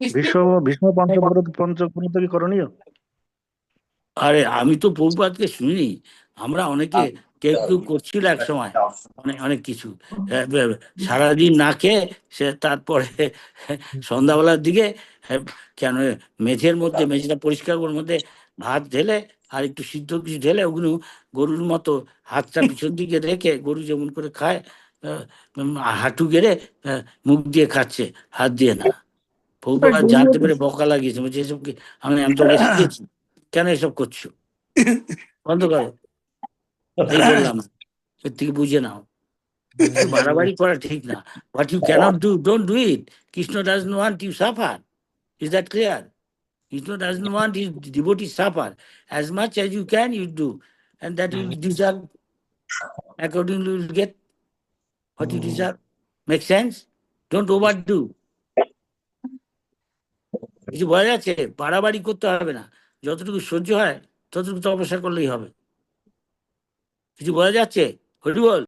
ভীষ্ম ভীষ্ম পঞ্চব্রত পঞ্চব্রত কি করণীয়? আরে আমি তো প্রভুপাদকে শুনিনি, আমরা অনেকে কেউ কেউ করছিল এক সময় অনেক অনেক কিছু। সারাদিন না খেয়ে সে তারপরে সন্ধ্যাবেলার দিকে আহ, কেন মেঝের মধ্যে, মেঝেটা পরিষ্কার করার মধ্যে ভাত ঢেলে আর একটু সিদ্ধ কিছু ঢেলে ওগুলো গরুর মতো হাতটা পিছন দিকে রেখে, গরু যেমন করে খায় আহ, হাঁটু গেড়ে মুখ দিয়ে খাচ্ছে, হাত দিয়ে না। প্রভুপাদ জানতে পেরে বকা লাগিয়েছে, বলছে এসব কি? আমি তোকে শিখেছি, কেন এসব করছো? বন্ধ করো। এই বললাম, এর থেকে বুঝে নাও, এ বাড়াবাড়ি করা ঠিক না। What you can't do, don't do it. Krishna doesn't want you suffer, is that clear? Krishna doesn't want his devotee suffer, as much as you can you do, and that you deserve, accordingly you will get what you deserve. Make sense? Don't overdo. কিছু বোঝা যাচ্ছে? বাড়াবাড়ি করতে হবে না, যতটুকু সহ্য হয় ততটুকু তপস্যা করলেই হবে। কিছু বোঝা যাচ্ছে? হরি বল।